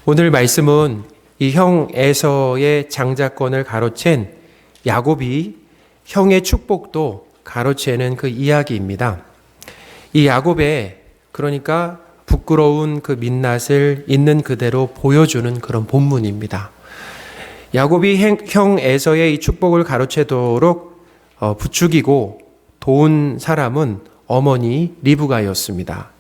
오늘 말씀은 이 형 에서의 장자권을 가로챈 야곱이 형의 축복도 가로채는 그 이야기입니다. 이 야곱의 그러니까 부끄러운 그 민낯을 있는 그대로 보여주는 그런 본문입니다. 야곱이 형 에서의 이 축복을 가로채도록 부추기고 도운 사람은 어머니 리브가였습니다.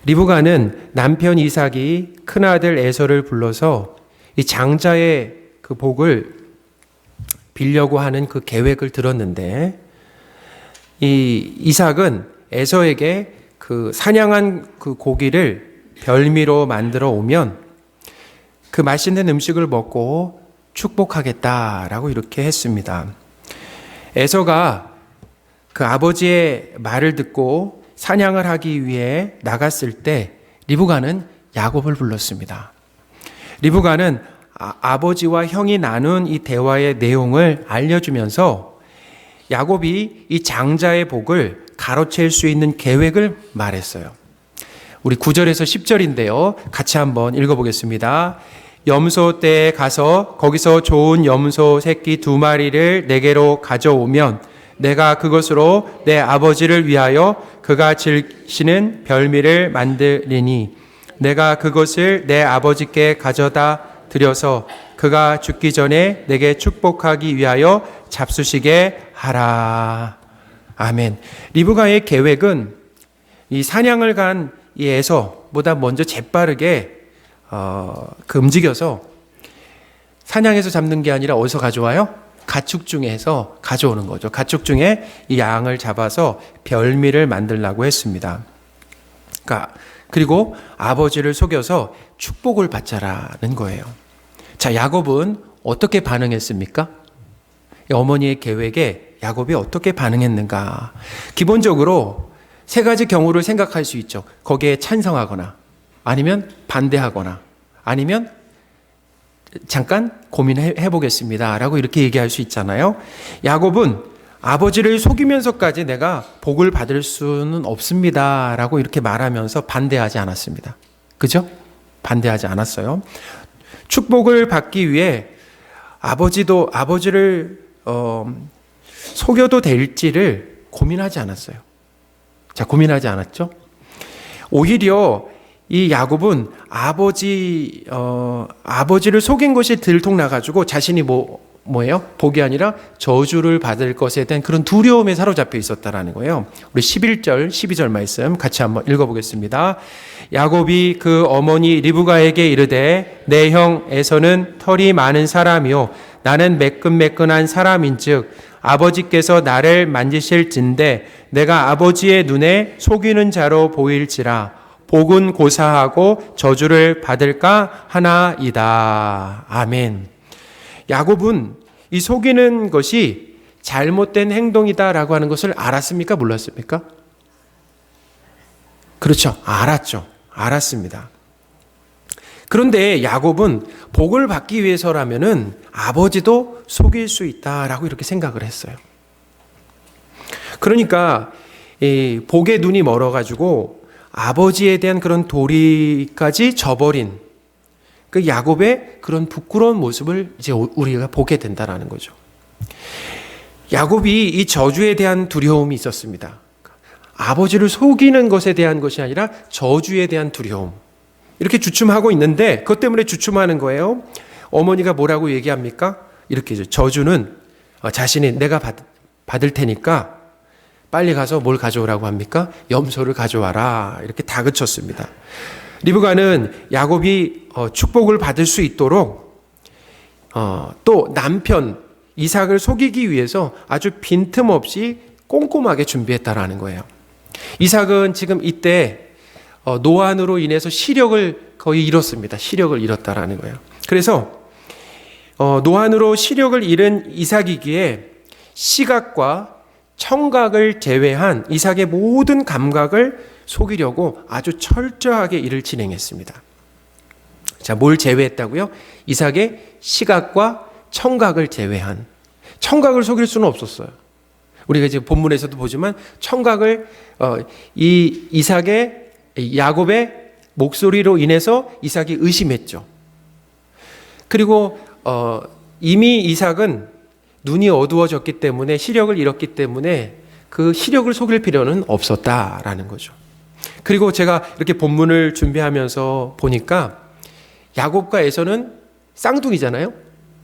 리브가는 남편 이삭이 큰아들 에서를 불러서 이 장자의 그 복을 빌려고 하는 그 계획을 들었는데, 이 이삭은 에서에게 그 사냥한 그 고기를 별미로 만들어 오면 그 맛있는 음식을 먹고 축복하겠다라고 이렇게 했습니다. 에서가 그 아버지의 말을 듣고 사냥을 하기 위해 나갔을 때 리브가는 야곱을 불렀습니다. 리브가는 아버지와 형이 나눈 이 대화의 내용을 알려주면서 야곱이 이 장자의 복을 가로챌 수 있는 계획을 말했어요. 우리 9절에서 10절인데요. 같이 한번 읽어보겠습니다. 염소 떼에 가서 거기서 좋은 염소 새끼 2마리를 내게로 가져오면 내가 그것으로 내 아버지를 위하여 그가 즐기시는 별미를 만들리니 내가 그것을 내 아버지께 가져다 드려서 그가 죽기 전에 내게 축복하기 위하여 잡수시게 하라. 아멘. 리브가의 계획은 이 사냥을 간 이 에서보다 먼저 재빠르게 움직여서 사냥해서 잡는 게 아니라 어디서 가져와요? 가축 중에서 가져오는 거죠. 가축 중에 이 양을 잡아서 별미를 만들라고 했습니다. 그리고 아버지를 속여서 축복을 받자라는 거예요. 자, 야곱은 어떻게 반응했습니까? 어머니의 계획에 야곱이 어떻게 반응했는가? 기본적으로 세 가지 경우를 생각할 수 있죠. 거기에 찬성하거나 아니면 반대하거나 아니면 잠깐 고민해 보겠습니다 라고 이렇게 얘기할 수 있잖아요. 야곱은 아버지를 속이면서까지 내가 복을 받을 수는 없습니다 라고 이렇게 말하면서 반대하지 않았습니다. 그죠? 반대하지 않았어요. 축복을 받기 위해 아버지를 속여도 될지를 고민하지 않았어요. 자, 고민하지 않았죠? 오히려 이 야곱은 아버지를 속인 것이 들통나가지고 자신이 뭐예요? 복이 아니라 저주를 받을 것에 대한 그런 두려움에 사로잡혀 있었다라는 거예요. 우리 11절, 12절 말씀 같이 한번 읽어보겠습니다. 야곱이 그 어머니 리브가에게 이르되 내 형 에서는 털이 많은 사람이요 나는 매끈매끈한 사람인즉 아버지께서 나를 만지실진대 내가 아버지의 눈에 속이는 자로 보일지라 복은 고사하고 저주를 받을까 하나이다. 아멘. 야곱은 이 속이는 것이 잘못된 행동이다라고 하는 것을 알았습니까? 몰랐습니까? 그렇죠. 알았습니다. 그런데 야곱은 복을 받기 위해서라면은 아버지도 속일 수 있다라고 이렇게 생각을 했어요. 그러니까 이 복의 눈이 멀어가지고 아버지에 대한 그런 도리까지 저버린 그 야곱의 그런 부끄러운 모습을 이제 우리가 보게 된다라는 거죠. 야곱이 이 저주에 대한 두려움이 있었습니다. 아버지를 속이는 것에 대한 것이 아니라 저주에 대한 두려움. 이렇게 주춤하고 있는데 그것 때문에 주춤하는 거예요. 어머니가 뭐라고 얘기합니까? 이렇게 저주는 자신이 내가 받을 테니까 빨리 가서 뭘 가져오라고 합니까? 염소를 가져와라. 이렇게 다그쳤습니다. 리브가는 야곱이 축복을 받을 수 있도록 또 남편 이삭을 속이기 위해서 아주 빈틈없이 꼼꼼하게 준비했다라는 거예요. 이삭은 지금 이때 노안으로 인해서 시력을 거의 잃었습니다. 시력을 잃었다라는 거예요. 그래서 노안으로 시력을 잃은 이삭이기에 시각과 청각을 제외한 이삭의 모든 감각을 속이려고 아주 철저하게 일을 진행했습니다. 자, 뭘 제외했다고요? 이삭의 시각과 청각을 제외한. 청각을 속일 수는 없었어요. 우리가 지금 본문에서도 보지만 청각을 이 야곱의 목소리로 인해서 이삭이 의심했죠. 그리고 이미 이삭은 눈이 어두워졌기 때문에 시력을 잃었기 때문에 그 시력을 속일 필요는 없었다라는 거죠. 그리고 제가 이렇게 본문을 준비하면서 보니까 야곱과 에서는 쌍둥이잖아요.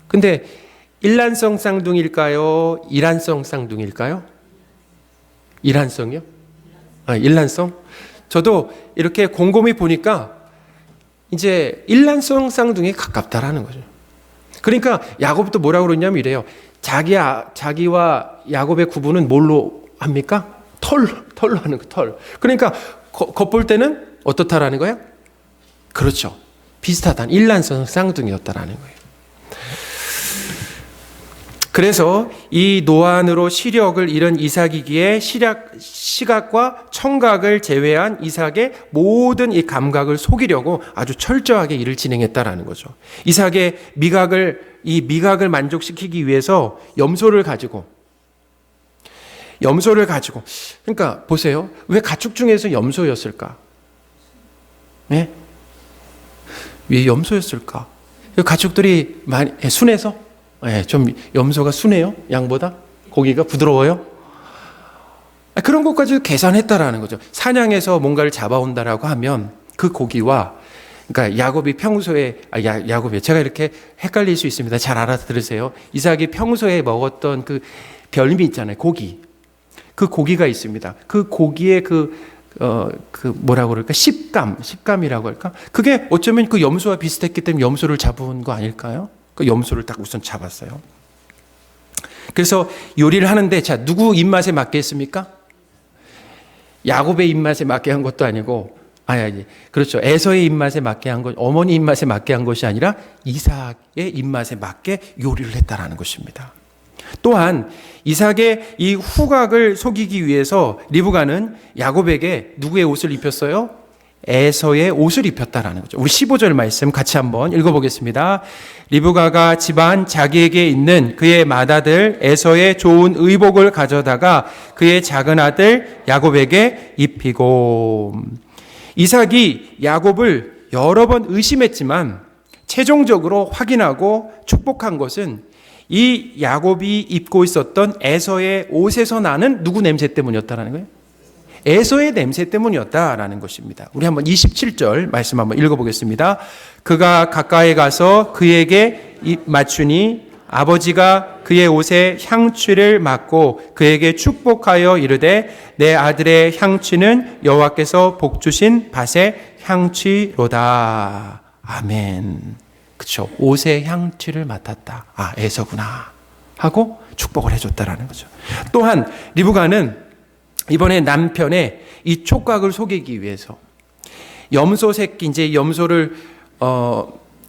근데 일란성 쌍둥이일까요? 이란성 쌍둥이일까요? 이란성이요? 일란성? 저도 이렇게 곰곰이 보니까 이제 일란성 쌍둥이에 가깝다라는 거죠. 그러니까 야곱도 뭐라고 그러냐면 이래요. 자기와 야곱의 구분은 뭘로 합니까? 털로 하는 거, 털. 그러니까 겉볼 때는 어떻다라는 거예요? 그렇죠. 비슷하다. 일란성 쌍둥이였다라는 거예요. 그래서 이 노안으로 시력을 잃은 이삭이기에 시각과 청각을 제외한 이삭의 모든 이 감각을 속이려고 아주 철저하게 일을 진행했다라는 거죠. 이삭의 미각을 만족시키기 위해서 염소를 가지고 그러니까 보세요. 왜 가축 중에서 염소였을까? 네? 왜 염소였을까? 가축들이 많이 순해서? 네, 좀 염소가 순해요? 양보다? 고기가 부드러워요? 그런 것까지 계산했다라는 거죠. 사냥해서 뭔가를 잡아온다라고 하면 그 고기와 그러니까 야곱이 평소에 야곱이 제가 이렇게 헷갈릴 수 있습니다. 잘 알아들으세요. 이삭이 평소에 먹었던 그 별미 있잖아요. 고기. 그 고기가 있습니다. 그 고기의 뭐라고 그럴까? 식감이라고 할까? 그게 어쩌면 그 염소와 비슷했기 때문에 염소를 잡은 거 아닐까요? 그 염소를 딱 우선 잡았어요. 그래서 요리를 하는데 자, 누구 입맛에 맞게 했습니까? 야곱의 입맛에 맞게 한 것도 아니고 그렇죠. 에서의 입맛에 맞게 한 것, 어머니 입맛에 맞게 한 것이 아니라 이삭의 입맛에 맞게 요리를 했다라는 것입니다. 또한 이삭의 이 후각을 속이기 위해서 리브가는 야곱에게 누구의 옷을 입혔어요? 에서의 옷을 입혔다라는 거죠. 우리 15절 말씀 같이 한번 읽어보겠습니다. 리브가가 집안 자기에게 있는 그의 맏아들 에서의 좋은 의복을 가져다가 그의 작은 아들 야곱에게 입히고. 이삭이 야곱을 여러 번 의심했지만 최종적으로 확인하고 축복한 것은 이 야곱이 입고 있었던 에서의 옷에서 나는 누구 냄새 때문이었다라는 거예요? 에서의 냄새 때문이었다라는 것입니다. 우리 한번 27절 말씀 한번 읽어보겠습니다. 그가 가까이 가서 그에게 맞추니 아버지가 그의 옷에 향취를 맡고 그에게 축복하여 이르되 내 아들의 향취는 여호와께서 복주신 밭의 향취로다. 아멘. 그렇죠. 옷의 향취를 맡았다. 에서구나 하고 축복을 해줬다라는 거죠. 또한 리브가는 이번에 남편의 이 촉각을 속이기 위해서 염소 새끼 이제 염소를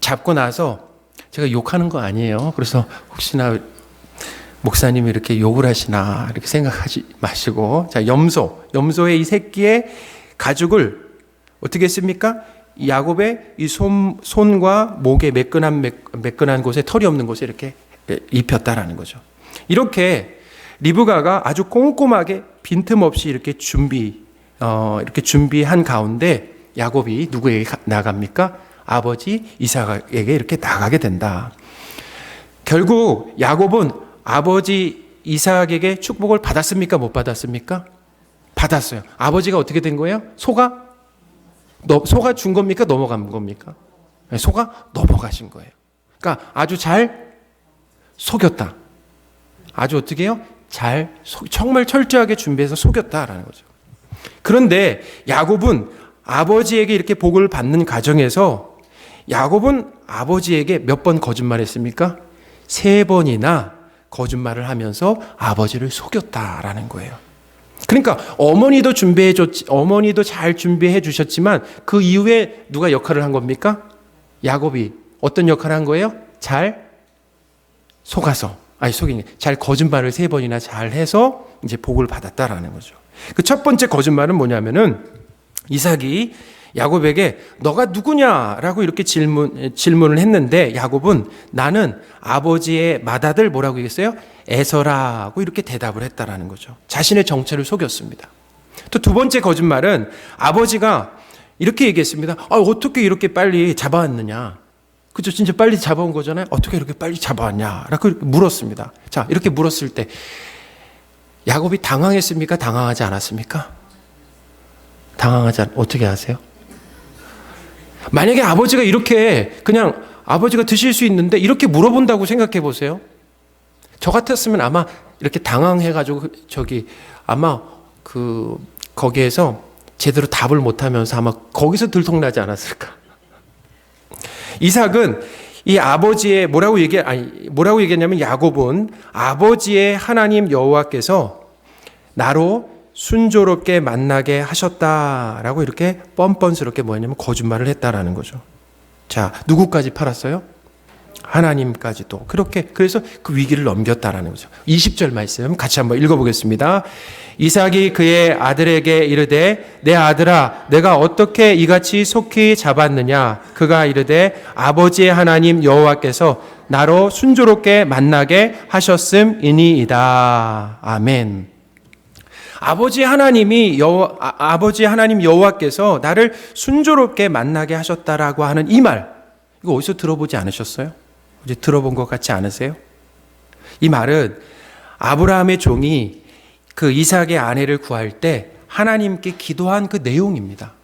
잡고 나서 제가 욕하는 거 아니에요. 그래서 혹시나 목사님이 이렇게 욕을 하시나 이렇게 생각하지 마시고 자 염소의 이 새끼의 가죽을 어떻게 했습니까? 야곱의 이 손과 목에 매끈한 곳에 털이 없는 곳에 이렇게 입혔다라는 거죠. 이렇게 리브가가 아주 꼼꼼하게 빈틈없이 이렇게 준비한 가운데 야곱이 누구에게 나갑니까? 아버지 이삭에게 이렇게 나가게 된다. 결국 야곱은 아버지 이삭에게 축복을 받았습니까? 못 받았습니까? 받았어요. 아버지가 어떻게 된 거예요? 속아 준 겁니까? 넘어간 겁니까? 속아 넘어가신 거예요. 그러니까 아주 잘 속였다. 아주 어떻게 해요? 정말 철저하게 준비해서 속였다라는 거죠. 그런데 야곱은 아버지에게 이렇게 복을 받는 과정에서 야곱은 아버지에게 몇 번 거짓말했습니까? 3번이나 거짓말을 하면서 아버지를 속였다라는 거예요. 그러니까 어머니도 잘 준비해 주셨지만 그 이후에 누가 역할을 한 겁니까? 야곱이 어떤 역할을 한 거예요? 잘 거짓말을 3번이나 잘 해서 이제 복을 받았다라는 거죠. 그 첫 번째 거짓말은 뭐냐면은 이삭이 야곱에게 너가 누구냐라고 이렇게 질문을 했는데 야곱은 나는 아버지의 맏아들 뭐라고 얘기했어요? 에서라고 이렇게 대답을 했다라는 거죠. 자신의 정체를 속였습니다. 또 두 번째 거짓말은 아버지가 이렇게 얘기했습니다. 어떻게 이렇게 빨리 잡아왔느냐? 그죠? 진짜 빨리 잡아온 거잖아요. 어떻게 이렇게 빨리 잡아왔냐? 라고 물었습니다. 자, 이렇게 물었을 때 야곱이 당황했습니까? 당황하지 않았습니까? 어떻게 하세요? 만약에 아버지가 이렇게 그냥 아버지가 드실 수 있는데 이렇게 물어본다고 생각해 보세요. 저 같았으면 아마 이렇게 당황해가지고 아마 거기에서 제대로 답을 못하면서 아마 거기서 들통나지 않았을까. 이삭은 이 아버지의 뭐라고 얘기했냐면 야곱은 아버지의 하나님 여호와께서 나로 순조롭게 만나게 하셨다라고 이렇게 뻔뻔스럽게 뭐냐면 거짓말을 했다라는 거죠. 자, 누구까지 팔았어요? 하나님까지도. 그래서 그 위기를 넘겼다라는 거죠. 20절 말씀 같이 한번 읽어보겠습니다. 이삭이 그의 아들에게 이르되 내 아들아 내가 어떻게 이같이 속히 잡았느냐. 그가 이르되 아버지의 하나님 여호와께서 나로 순조롭게 만나게 하셨음이니이다. 아멘. 아버지 하나님 여호와께서 나를 순조롭게 만나게 하셨다라고 하는 이 말, 이거 어디서 들어보지 않으셨어요? 어제 들어본 것 같지 않으세요? 이 말은 아브라함의 종이 그 이삭의 아내를 구할 때 하나님께 기도한 그 내용입니다.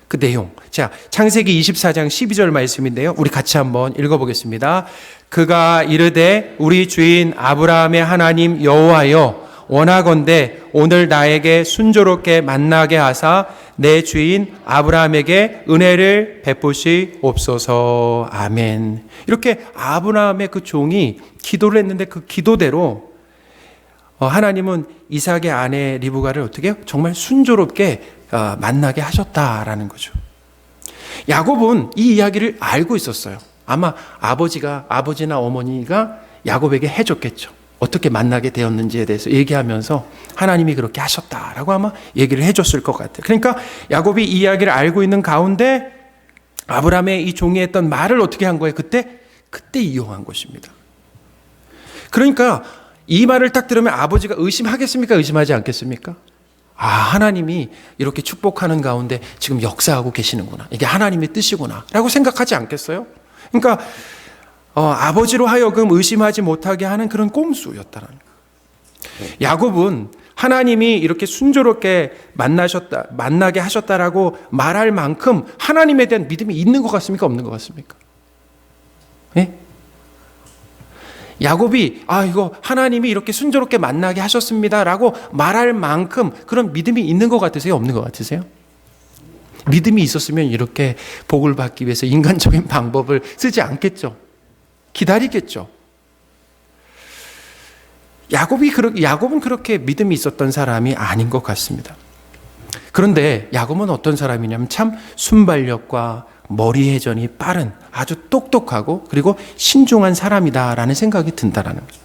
그 내용. 자, 창세기 24장 12절 말씀인데요. 우리 같이 한번 읽어보겠습니다. 그가 이르되 우리 주인 아브라함의 하나님 여호와여 원하건대 오늘 나에게 순조롭게 만나게 하사 내 주인 아브라함에게 은혜를 베푸시옵소서. 아멘. 이렇게 아브라함의 그 종이 기도를 했는데 그 기도대로 하나님은 이삭의 아내 리브가를 어떻게 정말 순조롭게 만나게 하셨다라는 거죠. 야곱은 이 이야기를 알고 있었어요. 아마 아버지나 어머니가 야곱에게 해줬겠죠. 어떻게 만나게 되었는지에 대해서 얘기하면서 하나님이 그렇게 하셨다라고 아마 얘기를 해줬을 것 같아요. 그러니까 야곱이 이 이야기를 알고 있는 가운데 아브라함의 이 종이 했던 말을 어떻게 한 거예요? 그때 이용한 것입니다. 그러니까 이 말을 딱 들으면 아버지가 의심하겠습니까? 의심하지 않겠습니까? 아, 하나님이 이렇게 축복하는 가운데 지금 역사하고 계시는구나. 이게 하나님의 뜻이구나. 라고 생각하지 않겠어요? 그러니까 아버지로 하여금 의심하지 못하게 하는 그런 꼼수였다는 거예요. 야곱은 하나님이 이렇게 순조롭게 만나게 하셨다라고 말할 만큼 하나님에 대한 믿음이 있는 것 같습니까? 없는 것 같습니까? 예? 야곱이 이거 하나님이 이렇게 순조롭게 만나게 하셨습니다라고 말할 만큼 그런 믿음이 있는 것 같으세요? 없는 것 같으세요? 믿음이 있었으면 이렇게 복을 받기 위해서 인간적인 방법을 쓰지 않겠죠. 기다리겠죠. 야곱은 그렇게 믿음이 있었던 사람이 아닌 것 같습니다. 그런데 야곱은 어떤 사람이냐면 참 순발력과 머리 회전이 빠른 아주 똑똑하고 그리고 신중한 사람이다라는 생각이 든다라는 거죠.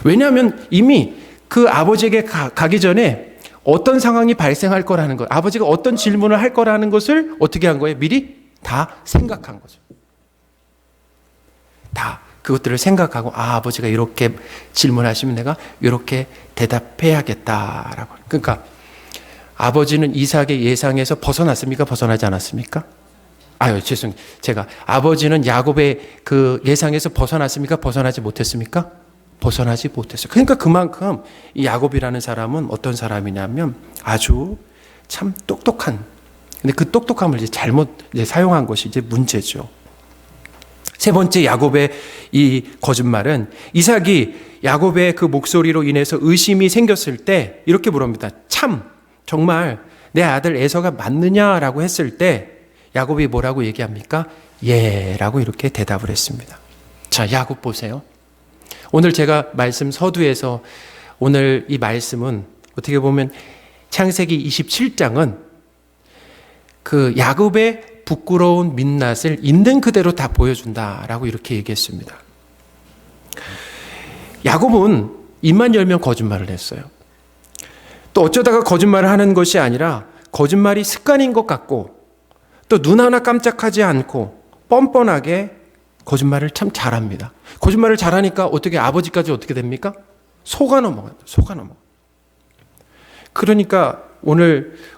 왜냐하면 이미 그 아버지에게 가기 전에 어떤 상황이 발생할 거라는 것, 아버지가 어떤 질문을 할 거라는 것을 어떻게 한 거예요? 미리 다 생각한 거죠. 다 그것들을 생각하고 아버지가 이렇게 질문하시면 내가 이렇게 대답해야겠다라고. 그러니까 아버지는 이삭의 예상에서 벗어났습니까? 벗어나지 않았습니까? 제가 아버지는 야곱의 그 예상에서 벗어났습니까? 벗어나지 못했습니까? 벗어나지 못했어요. 그러니까 그만큼 이 야곱이라는 사람은 어떤 사람이냐면 아주 참 똑똑한. 근데 그 똑똑함을 이제 잘못 사용한 것이 이제 문제죠. 세 번째 야곱의 이 거짓말은 이삭이 야곱의 그 목소리로 인해서 의심이 생겼을 때 이렇게 물어봅니다. 참 정말 내 아들 에서가 맞느냐라고 했을 때 야곱이 뭐라고 얘기합니까? 예 라고 이렇게 대답을 했습니다. 자, 야곱 보세요. 오늘 제가 말씀 서두에서 오늘 이 말씀은 어떻게 보면 창세기 27장은 그 야곱의 부끄러운 민낯을 있는 그대로 다 보여준다라고 이렇게 얘기했습니다. 야곱은 입만 열면 거짓말을 했어요. 또 어쩌다가 거짓말을 하는 것이 아니라 거짓말이 습관인 것 같고 또 눈 하나 깜짝하지 않고 뻔뻔하게 거짓말을 참 잘합니다. 거짓말을 잘하니까 어떻게 아버지까지 어떻게 됩니까? 속아 넘어가요. 속아 넘어. 그러니까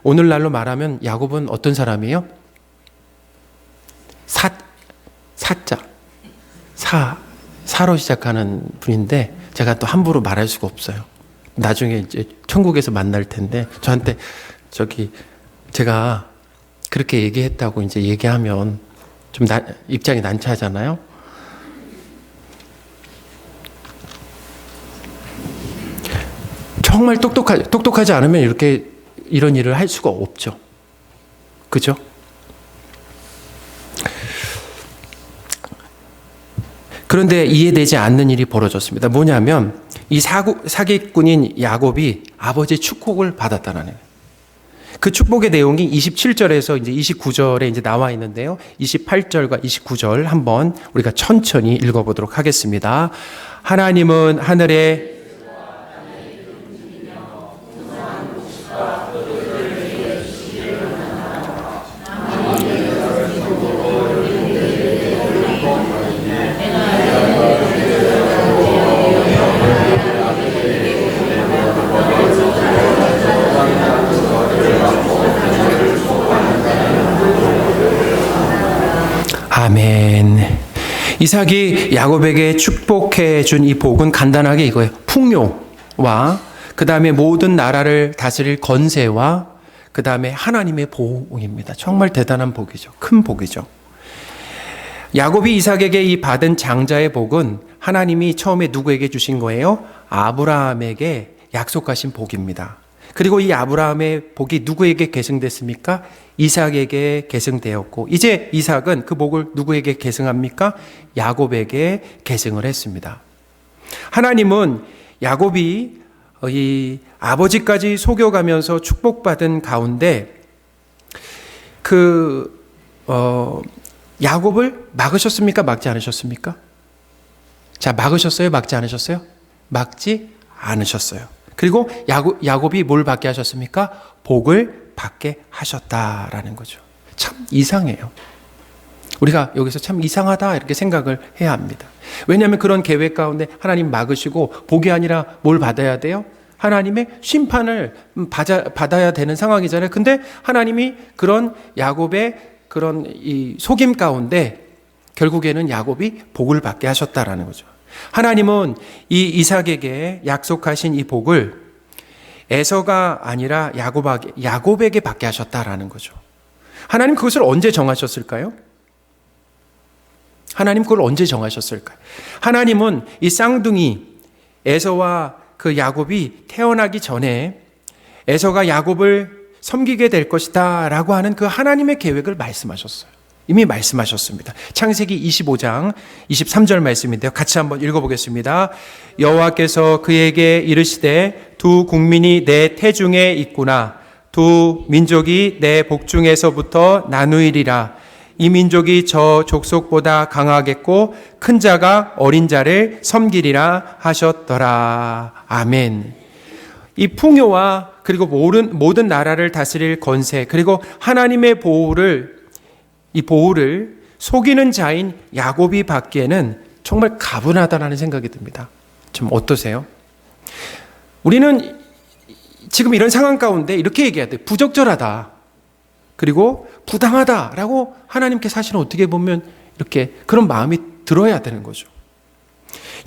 오늘날로 말하면 야곱은 어떤 사람이에요? 사로 시작하는 분인데 제가 또 함부로 말할 수가 없어요. 나중에 이제 천국에서 만날 텐데 저한테 제가 그렇게 얘기했다고 이제 얘기하면 좀 입장이 난처하잖아요. 정말 똑똑하지 않으면 이런 일을 할 수가 없죠. 그죠? 그런데 이해되지 않는 일이 벌어졌습니다. 뭐냐면 이 사기꾼인 야곱이 아버지의 축복을 받았다는 거예요. 그 축복의 내용이 27절에서 이제 29절에 이제 나와 있는데요. 28절과 29절 한번 우리가 천천히 읽어보도록 하겠습니다. 하나님은 하늘에 아멘. 이삭이 야곱에게 축복해 준 이 복은 간단하게 이거예요. 풍요와 그 다음에 모든 나라를 다스릴 건세와 그 다음에 하나님의 보호입니다. 정말 대단한 복이죠. 큰 복이죠. 야곱이 이삭에게 이 받은 장자의 복은 하나님이 처음에 누구에게 주신 거예요? 아브라함에게 약속하신 복입니다. 그리고 이 아브라함의 복이 누구에게 계승됐습니까? 이삭에게 계승되었고 이제 이삭은 그 복을 누구에게 계승합니까? 야곱에게 계승을 했습니다. 하나님은 야곱이 이 아버지까지 속여가면서 축복받은 가운데 야곱을 막으셨습니까? 막지 않으셨습니까? 자, 막으셨어요? 막지 않으셨어요? 막지 않으셨어요. 그리고 야곱이 뭘 받게 하셨습니까? 복을 받게 하셨다라는 거죠. 참 이상해요. 우리가 여기서 참 이상하다 이렇게 생각을 해야 합니다. 왜냐하면 그런 계획 가운데 하나님 막으시고 복이 아니라 뭘 받아야 돼요? 하나님의 심판을 받아야 되는 상황이잖아요. 근데 하나님이 그런 야곱의 그런 이 속임 가운데 결국에는 야곱이 복을 받게 하셨다라는 거죠. 하나님은 이 이삭에게 약속하신 이 복을 에서가 아니라 야곱에게 받게 하셨다라는 거죠. 하나님 그것을 언제 정하셨을까요? 하나님 그걸 언제 정하셨을까요? 하나님은 이 쌍둥이 에서와 그 야곱이 태어나기 전에 에서가 야곱을 섬기게 될 것이다 라고 하는 그 하나님의 계획을 말씀하셨어요. 이미 말씀하셨습니다. 창세기 25장 23절 말씀인데요. 같이 한번 읽어보겠습니다. 여호와께서 그에게 이르시되 두 국민이 내 태중에 있구나. 두 민족이 내 복중에서부터 나누이리라. 이 민족이 저 족속보다 강하겠고 큰 자가 어린 자를 섬기리라 하셨더라. 아멘. 이 풍요와 그리고 모든 나라를 다스릴 건세 그리고 하나님의 이 보호를 속이는 자인 야곱이 받기에는 정말 가분하다라는 생각이 듭니다. 좀 어떠세요? 우리는 지금 이런 상황 가운데 이렇게 얘기해야 돼요. 부적절하다. 그리고 부당하다라고 하나님께 사실은 어떻게 보면 이렇게 그런 마음이 들어야 되는 거죠.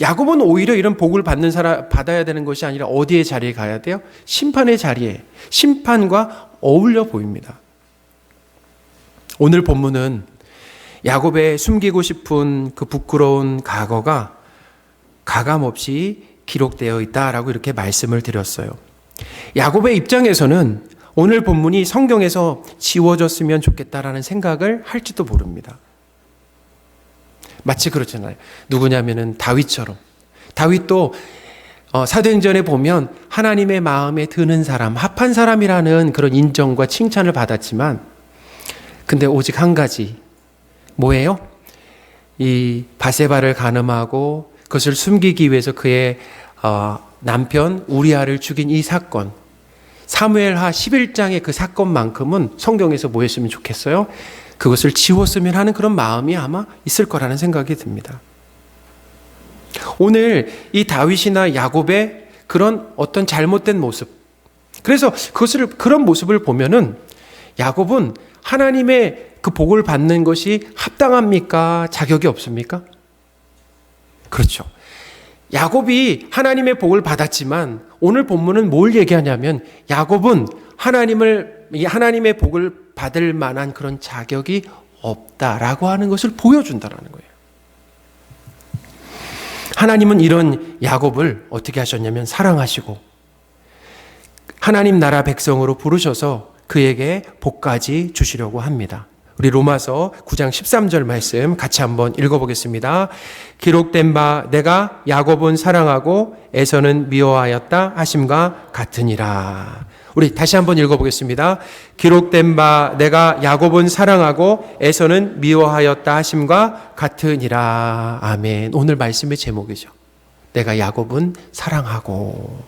야곱은 오히려 이런 복을 받아야 되는 것이 아니라 어디의 자리에 가야 돼요? 심판의 자리에, 심판과 어울려 보입니다. 오늘 본문은 야곱의 숨기고 싶은 그 부끄러운 과거가 가감없이 기록되어 있다라고 이렇게 말씀을 드렸어요. 야곱의 입장에서는 오늘 본문이 성경에서 지워졌으면 좋겠다라는 생각을 할지도 모릅니다. 마치 그렇잖아요. 누구냐면은 다윗처럼. 다윗도 사도행전에 보면 하나님의 마음에 드는 사람, 합한 사람이라는 그런 인정과 칭찬을 받았지만 근데 오직 한 가지 뭐예요? 이 바세바를 간음하고 그것을 숨기기 위해서 그의 남편 우리아를 죽인 이 사건 사무엘하 11장의 그 사건만큼은 성경에서 뭐 했으면 좋겠어요? 그것을 지웠으면 하는 그런 마음이 아마 있을 거라는 생각이 듭니다. 오늘 이 다윗이나 야곱의 그런 어떤 잘못된 모습 그래서 그런 모습을 보면은 야곱은 하나님의 그 복을 받는 것이 합당합니까? 자격이 없습니까? 그렇죠. 야곱이 하나님의 복을 받았지만 오늘 본문은 뭘 얘기하냐면 야곱은 하나님의 복을 받을 만한 그런 자격이 없다라고 하는 것을 보여준다라는 거예요. 하나님은 이런 야곱을 어떻게 하셨냐면 사랑하시고 하나님 나라 백성으로 부르셔서 그에게 복까지 주시려고 합니다. 우리 로마서 9장 13절 말씀 같이 한번 읽어보겠습니다. 기록된 바 내가 야곱은 사랑하고 에서는 미워하였다 하심과 같으니라. 우리 다시 한번 읽어보겠습니다. 기록된 바 내가 야곱은 사랑하고 에서는 미워하였다 하심과 같으니라. 아멘. 오늘 말씀의 제목이죠. 내가 야곱은 사랑하고.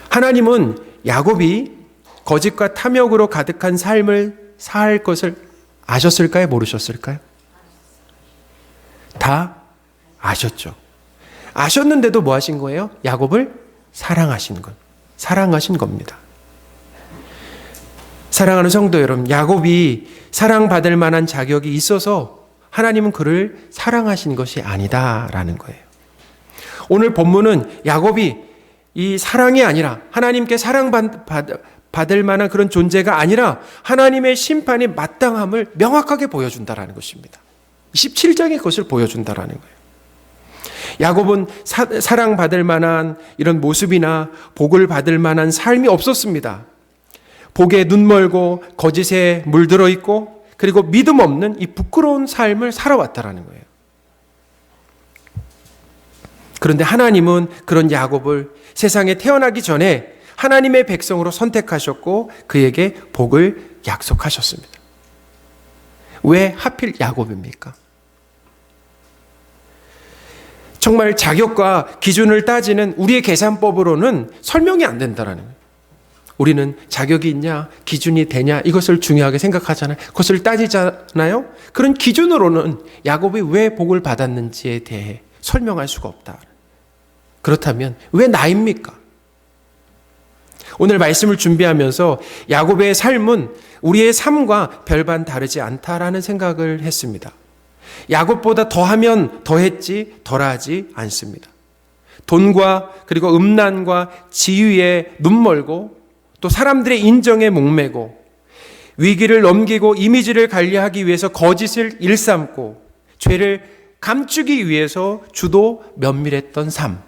하나님은 야곱이 거짓과 탐욕으로 가득한 삶을 살 것을 아셨을까요? 모르셨을까요? 다 아셨죠. 아셨는데도 뭐 하신 거예요? 야곱을 사랑하신 겁니다. 사랑하는 성도 여러분, 야곱이 사랑받을 만한 자격이 있어서 하나님은 그를 사랑하신 것이 아니다라는 거예요. 오늘 본문은 야곱이 이 사랑이 아니라 하나님께 사랑받을 만한 그런 존재가 아니라 하나님의 심판이 마땅함을 명확하게 보여준다라는 것입니다. 17장에 그것을 보여준다라는 거예요. 야곱은 사랑받을 만한 이런 모습이나 복을 받을 만한 삶이 없었습니다. 복에 눈멀고 거짓에 물들어 있고 그리고 믿음 없는 이 부끄러운 삶을 살아왔다라는 거예요. 그런데 하나님은 그런 야곱을 세상에 태어나기 전에 하나님의 백성으로 선택하셨고 그에게 복을 약속하셨습니다. 왜 하필 야곱입니까? 정말 자격과 기준을 따지는 우리의 계산법으로는 설명이 안 된다는 거예요. 우리는 자격이 있냐, 기준이 되냐 이것을 중요하게 생각하잖아요. 그것을 따지잖아요. 그런 기준으로는 야곱이 왜 복을 받았는지에 대해 설명할 수가 없다. 그렇다면 왜 나입니까? 오늘 말씀을 준비하면서 야곱의 삶은 우리의 삶과 별반 다르지 않다라는 생각을 했습니다. 야곱보다 더하면 더했지 덜하지 않습니다. 돈과 그리고 음란과 지위에 눈멀고 또 사람들의 인정에 목매고 위기를 넘기고 이미지를 관리하기 위해서 거짓을 일삼고 죄를 감추기 위해서 주도 면밀했던 삶.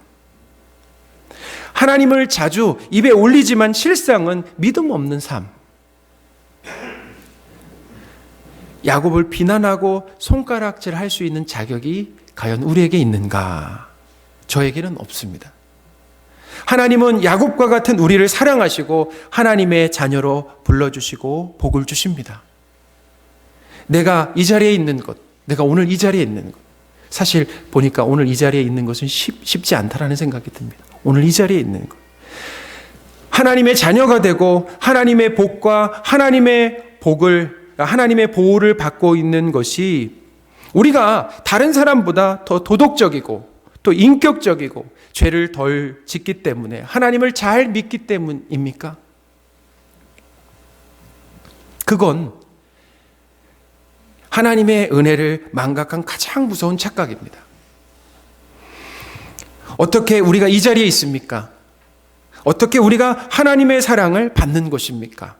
하나님을 자주 입에 올리지만 실상은 믿음 없는 삶. 야곱을 비난하고 손가락질 할 수 있는 자격이 과연 우리에게 있는가? 저에게는 없습니다. 하나님은 야곱과 같은 우리를 사랑하시고 하나님의 자녀로 불러주시고 복을 주십니다. 내가 이 자리에 있는 것, 내가 오늘 이 자리에 있는 것, 사실 보니까 오늘 이 자리에 있는 것은 쉽지 않다라는 생각이 듭니다. 오늘 이 자리에 있는 것. 하나님의 자녀가 되고 하나님의 복과 하나님의 보호를 받고 있는 것이 우리가 다른 사람보다 더 도덕적이고 또 인격적이고 죄를 덜 짓기 때문에 하나님을 잘 믿기 때문입니까? 그건 하나님의 은혜를 망각한 가장 무서운 착각입니다. 어떻게 우리가 이 자리에 있습니까? 어떻게 우리가 하나님의 사랑을 받는 것입니까?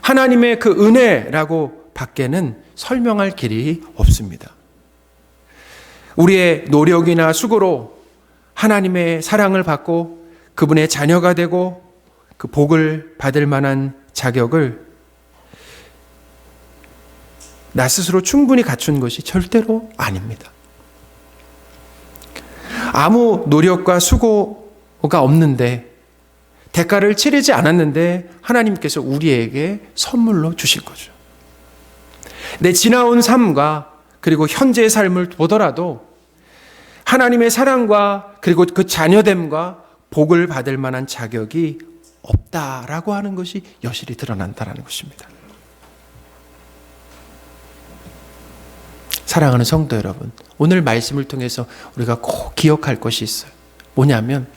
하나님의 그 은혜라고 밖에는 설명할 길이 없습니다. 우리의 노력이나 수고로 하나님의 사랑을 받고 그분의 자녀가 되고 그 복을 받을 만한 자격을 나 스스로 충분히 갖춘 것이 절대로 아닙니다. 아무 노력과 수고가 없는데 대가를 치르지 않았는데 하나님께서 우리에게 선물로 주실 거죠. 내 지나온 삶과 그리고 현재의 삶을 보더라도 하나님의 사랑과 그리고 그 자녀됨과 복을 받을 만한 자격이 없다라고 하는 것이 여실히 드러난다는 것입니다. 사랑하는 성도 여러분, 오늘 말씀을 통해서 우리가 꼭 기억할 것이 있어요. 뭐냐면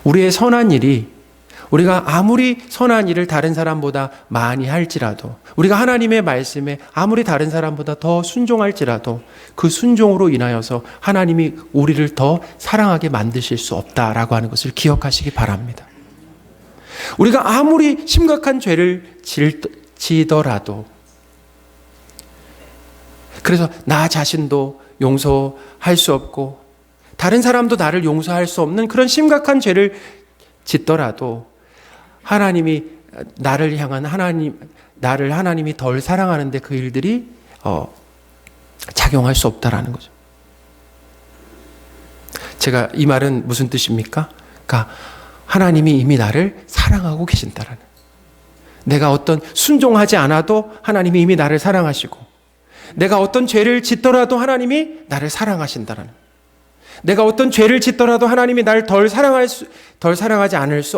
우리의 선한 일이 우리가 아무리 선한 일을 다른 사람보다 많이 할지라도, 우리가 하나님의 말씀에 아무리 다른 사람보다 더 순종할지라도 그 순종으로 인하여서 하나님이 우리를 더 사랑하게 만드실 수 없다라고 하는 것을 기억하시기 바랍니다. 우리가 아무리 심각한 죄를 지더라도, 그래서 나 자신도 용서할 수 없고 다른 사람도 나를 용서할 수 없는 그런 심각한 죄를 짓더라도 하나님이 나를 향한 나를 하나님이 덜 사랑하는데 그 일들이 작용할 수 없다라는 거죠. 제가 이 말은 무슨 뜻입니까? 그러니까 하나님이 이미 나를 사랑하고 계신다라는, 내가 어떤 순종하지 않아도 하나님이 이미 나를 사랑하시고, 내가 어떤 죄를 짓더라도 하나님이 나를 사랑하신다라는, 내가 어떤 죄를 짓더라도 하나님이 나를 덜 사랑하지 않을 수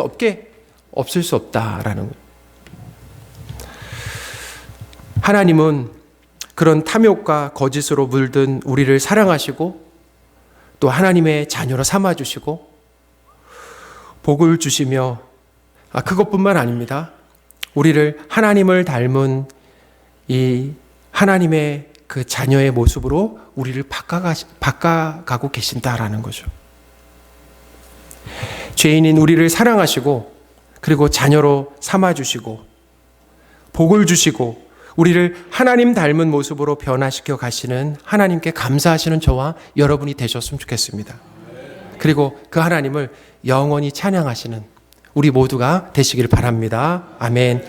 없을 수 없다라는 거예요. 하나님은 그런 탐욕과 거짓으로 물든 우리를 사랑하시고 또 하나님의 자녀로 삼아주시고 복을 주시며, 그것뿐만 아닙니다. 우리를 하나님을 닮은 이 하나님의 그 자녀의 모습으로 우리를 바꿔가고 계신다라는 거죠. 죄인인 우리를 사랑하시고 그리고 자녀로 삼아주시고 복을 주시고 우리를 하나님 닮은 모습으로 변화시켜 가시는 하나님께 감사하시는 저와 여러분이 되셨으면 좋겠습니다. 그리고 그 하나님을 영원히 찬양하시는 우리 모두가 되시길 바랍니다. 아멘.